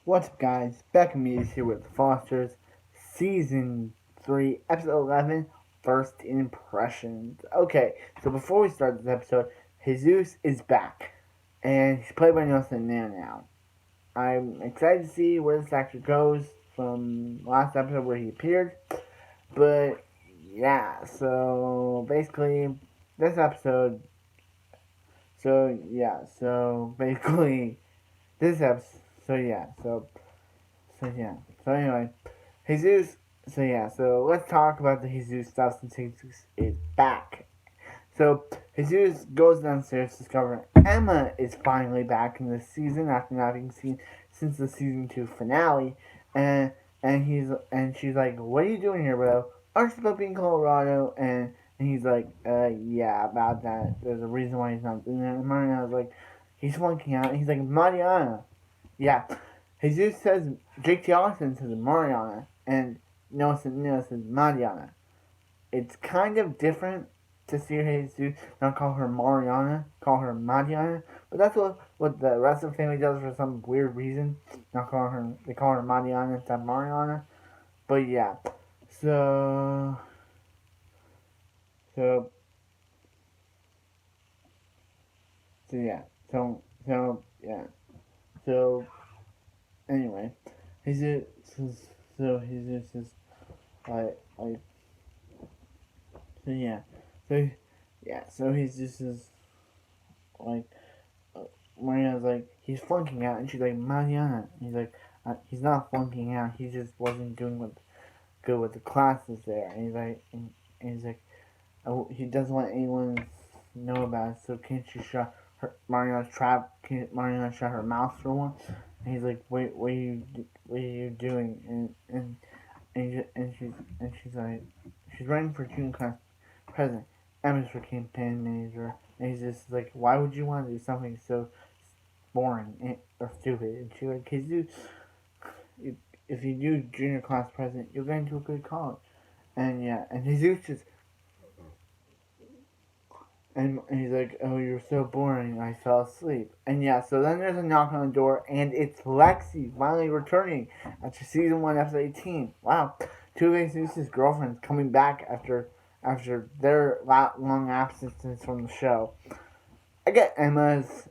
What's up, guys? Back with me is here with Foster's Season 3, Episode 11, First Impressions. Okay, so before we start this episode, Jesus is back, and he's played by Nelson now. I'm excited to see where this actor goes from last episode where he appeared, but yeah, so basically, this episode, this episode, so yeah, so yeah. So anyway, Jesus. So yeah. So let's talk about the Jesus stuff since Jesus is back. So Jesus goes downstairs to discover Emma is finally back in this season after not being seen since the season 2 finale, and and she's like, "What are you doing here, bro? Aren't you supposed to be in Colorado?" And he's like, yeah, about that. There's a reason why he's not doing that." And Mariana's like, "He's flunking out." And he's like, "Mariana, yeah." Jesus says, Jake T. Austin says Mariana, and Noah says Mariana. It's kind of different to see Jesus not call her Mariana, call her Mariana, but that's what the rest of the family does for some weird reason. Not call her, they call her Mariana instead of Mariana. But yeah, so, so, so yeah, yeah, so anyway, Jesus, Jesus is like so yeah, so yeah, so he's just is like Mariana's like he's flunking out, and she's like Mariana. He's like he's not flunking out. He just wasn't doing good with the classes there. And he's like oh, he doesn't want anyone to know about it. So can't you shut her Mariana's trap? Can't Mariana shut her mouth for once? And he's like, wait, what are you doing? And she's like, she's running for junior class president. Emma's for campaign manager, and he's just like, why would you want to do something so boring or stupid? And she's like, cause if you do junior class president, you'll get into a good college. And yeah, and Jesus just and he's like, oh, you're so boring. I fell asleep. And yeah, so then there's a knock on the door, and it's Lexi finally returning after season 1, episode 18. Wow, two of Jesus' girlfriends coming back after their long absences from the show. I get Emma's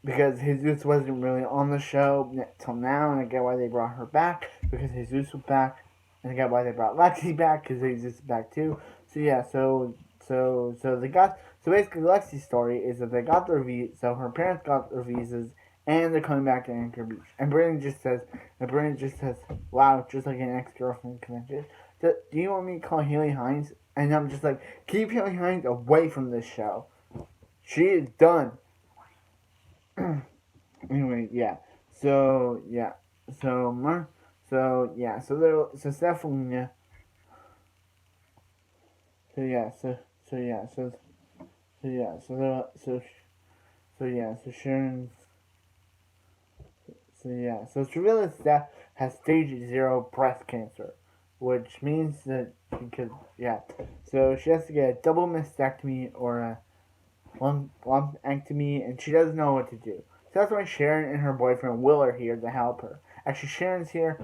because Jesus wasn't really on the show till now, and I get why they brought her back because Jesus was back, and I get why they brought Lexi back because Jesus is back too. So yeah, so they got so basically Lexi's story is that they got their so her parents got their visas and they're coming back to Anchor Beach. And Brandon just says, wow, just like an ex-girlfriend convention. Do you want me to call Haley Hines? And I'm just like, keep Haley Hines away from this show. She is done. Anyway, yeah. So yeah. So yeah. So Stephanie. So yeah. So yeah. So yeah. So yeah. So Sharon's. So yeah. So Travilla's Steph has stage 0 breast cancer, which means that she could So she has to get a double mastectomy or a lumpectomy, and she doesn't know what to do. So that's why Sharon and her boyfriend Will are here to help her. Actually, Sharon's here.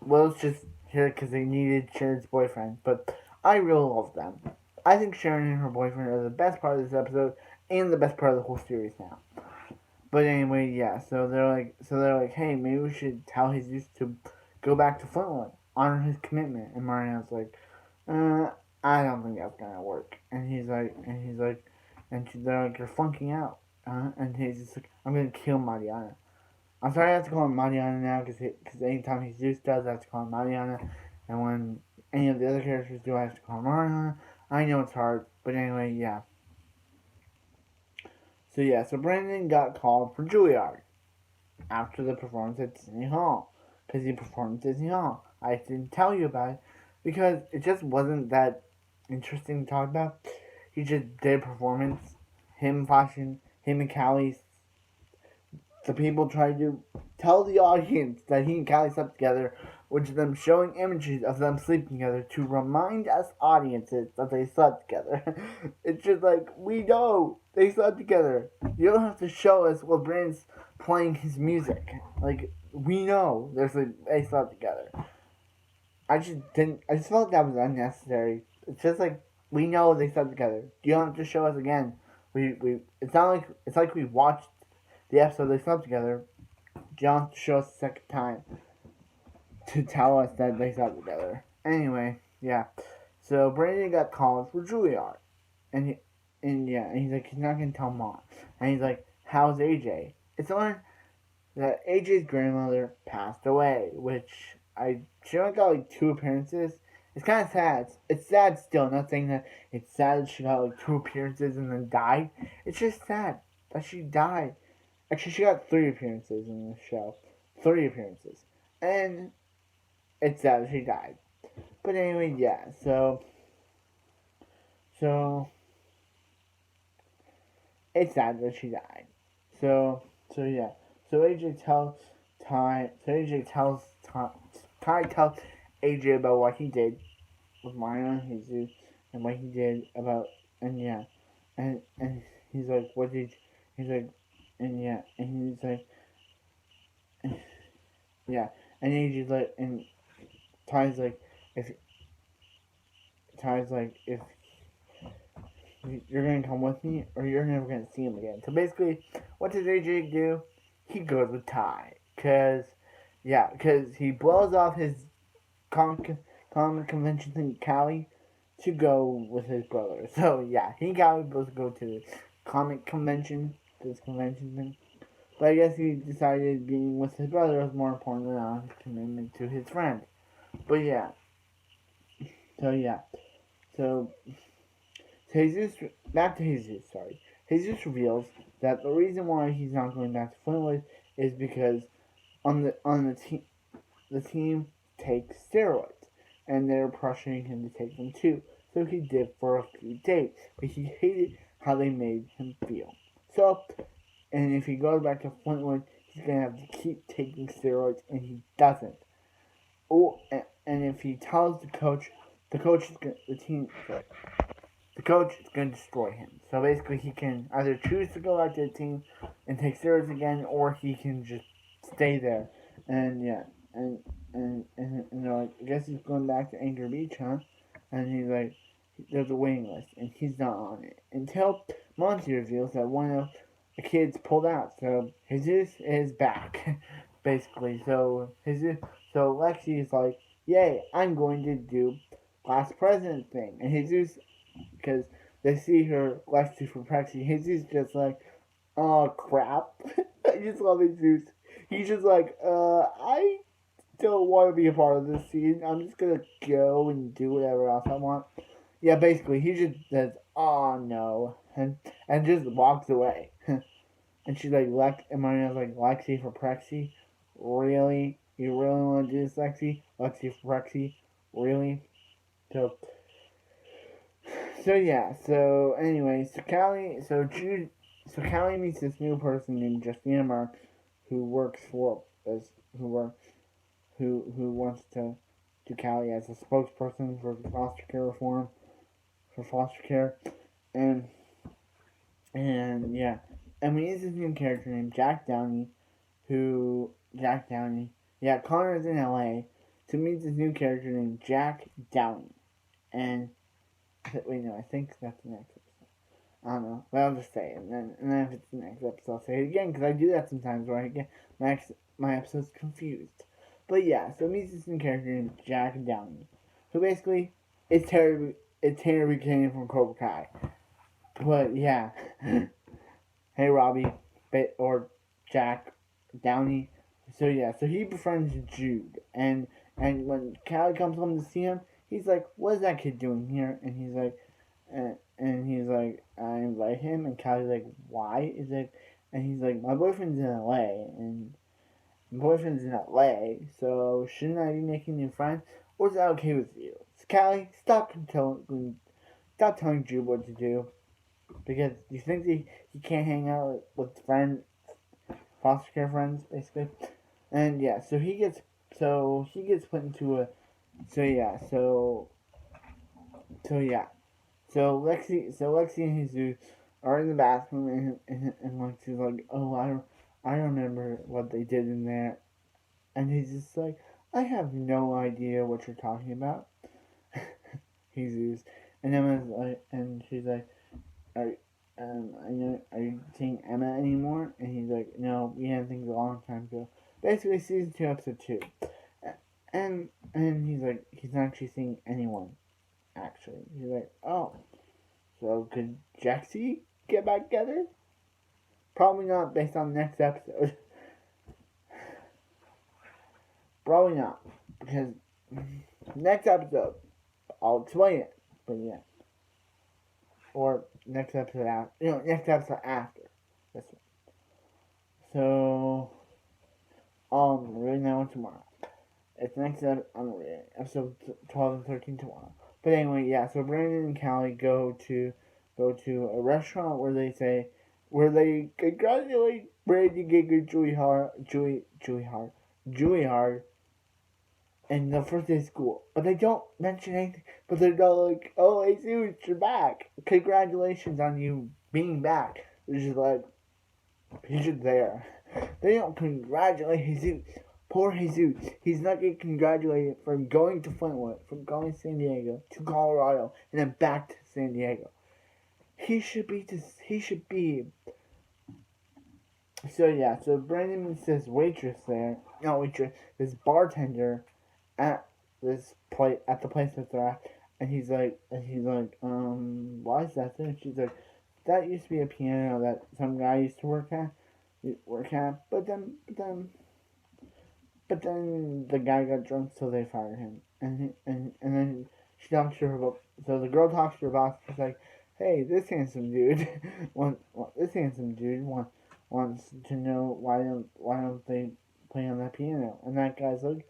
Will's just here because they needed Sharon's boyfriend. But I really love them. I think Sharon and her boyfriend are the best part of this episode and the best part of the whole series now. But anyway, yeah. So they're like, hey, maybe we should tell Jesus to go back to Flintwood, honor his commitment. And Mariana's like, I don't think that's gonna work. And they're like, you're flunking out. And he's just like, I'm gonna kill Mariana. I'm sorry I have to call him Mariana now, because anytime he just does, I have to call him Mariana. And when any of the other characters do, I have to call him Mariana. I know it's hard, but anyway, yeah. So yeah, so Brandon got called for Juilliard after the performance at Disney Hall. Because he performed at Disney Hall. I didn't tell you about it, because it just wasn't that interesting to talk about. He just did a performance. Him and Callie, the people tried to tell the audience that he and Callie slept together, which is them showing images of them sleeping together to remind us audiences that they slept together. It's just like, we know they slept together. You don't have to show us what Brandon's playing his music. Like, we know they slept together. I just felt that was unnecessary. It's just like, we know they slept together. You don't have to show us again. It's not like, it's like we watched the episode they slept together. You don't have to show us a second time to tell us that they slept together. Anyway, yeah. So Brandon got called for Juilliard, and and he's like, he's not gonna tell mom, and he's like, how's AJ? It's learned that AJ's grandmother passed away, which she only got like 2 appearances. It's kind of sad. It's sad still. Not saying that it's sad that she got like 2 appearances and then died. It's just sad that she died. Actually, she got 3 appearances in the show. 3 appearances, and it's sad that she died. But anyway, yeah. So it's sad that she died. So yeah. So AJ tells Ty. So AJ tells Ty. Ty tells AJ about what he did with Mario and Jesus, and what he did about, and yeah, and he's like, what did? He's like, and yeah, and he's like, yeah, and AJ's like, and Ty's like, if Ty's like, if you're gonna come with me, or you're never gonna see him again. So basically, what does AJ do? He goes with Ty, cause he blows off his comic convention thing in Cali to go with his brother. So yeah, he and Cali both go to the comic convention, this convention thing. But I guess he decided being with his brother was more important than his commitment to his friend. But yeah, so yeah, so Jesus, back to Jesus, sorry. Jesus reveals that the reason why he's not going back to Flintwood is because the team takes steroids, and they're pressuring him to take them too. So he did for a few days, but he hated how they made him feel. So, and if he goes back to Flintwood, he's gonna have to keep taking steroids, and he doesn't. Oh, and if he tells the coach is gonna, the coach is going to destroy him. So basically, he can either choose to go back to the team and take steroids again, or he can just stay there. And yeah, and they're like, I guess he's going back to Anchor Beach, huh? And he's like, there's a waiting list, and he's not on it. Until Monty reveals that one of the kids pulled out. So Jesus is back, basically. So Lexi is like, yay, I'm going to do class president thing. And Jesus, because they see her Lexi for Prexy, Jesus just like, oh crap. I just love Jesus. He's just like, I don't want to be a part of this scene. I'm just gonna go and do whatever else I want. Yeah, basically, he just says, oh no, and just walks away. And she's like, and Marina's like, Lexi for Prexy? Really? You really want to do this, Lexi? Lexi for Prexy? Really? So, yeah, so anyway, so Callie meets this new person named Justina Mark, who works for, as, who works, who wants to do Callie as a spokesperson for foster care reform, for foster care, and yeah, and we meet this new character named Jack Downey, yeah, Connor is in LA to meet this new character named Jack Downey, and wait, no, I think that's the next episode. I don't know, but I'll just say it, and then if it's the next episode, I'll say it again, because I do that sometimes where I get my episodes confused. But yeah, so meets this new character named Jack Downey, who basically is Terry Buchanan from Cobra Kai. But yeah, hey Robbie, or Jack Downey. So yeah, so he befriends Jude, and when Callie comes home to see him, he's like, "What is that kid doing here?" And he's like, "I invite him." And Callie's like, "Why?" Is like, and he's like, "My boyfriend's in LA, and my boyfriend's in LA, so shouldn't I be making new friends, or is that okay with you?" So Callie, stop telling Jude what to do, because you think he can't hang out with foster care friends, basically. And yeah, so he gets put into a so yeah, so yeah. So Lexi and Jesus are in the bathroom, and Lexi's like, oh, I don't remember what they did in there. And he's just like, I have no idea what you're talking about. Jesus. And Emma's like, and she's like, are, are you seeing Emma anymore? And he's like, no, we had things a long time ago. Basically, season 2, episode 2. And he's like, he's not actually seeing anyone, actually. He's like, oh, so could Jaxie get back together? Probably not based on the next episode. Probably not. Because next episode, I'll explain it. But yeah. Or next episode after. Next episode after this one. So, reading that one tomorrow. It's next episode 12 and 13 tomorrow. But anyway, yeah. So Brandon and Callie go to a restaurant where they congratulate Brandon getting Julie Hard, and the first day of school. But they don't mention anything. But they're not like, oh, hey, Jesus, you're back. Congratulations on you being back. They're just like, he's just there. They don't congratulate Jesus. Poor Jesus. He's not getting congratulated for going to Flintwood, from going to San Diego, to Colorado, and then back to San Diego. He should be. So yeah, so Brandon meets this this bartender at at the place that they're at, and he's like, why is that there? And she's like, that used to be a piano that some guy used to work at, but then the guy got drunk, so they fired him, and then she talks to her, so the girl talks to her boss, she's like, hey, this handsome dude, wants to know why don't they play on that piano, and that guy's like,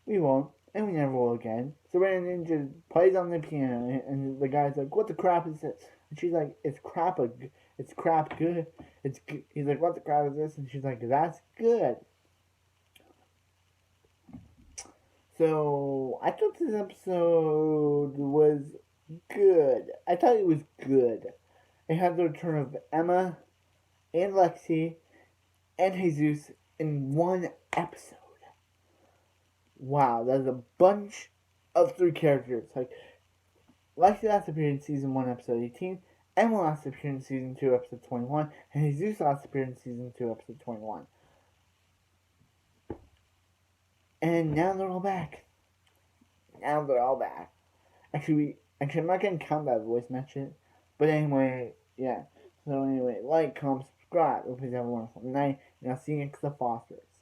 we won't, and we never will again. So Brandon just plays on the piano, and the guy's like, what the crap is this? And she's like, it's crap good. He's like, what the crap is this? And she's like, that's good. So I thought this episode was good. I thought it was good. It had the return of Emma and Lexi and Jesus in one episode. Wow, that's a bunch of 3 characters. Like, Lexi last appeared in season 1, episode 18. Emma last appeared in season 2, episode 21. And Jesus last appeared in season 2, episode 21. And now they're all back. Actually, I'm not going to count that voice mention. But anyway, yeah. So anyway, like, comment, subscribe. Hope you have a wonderful night. And I'll see you next to Fosters.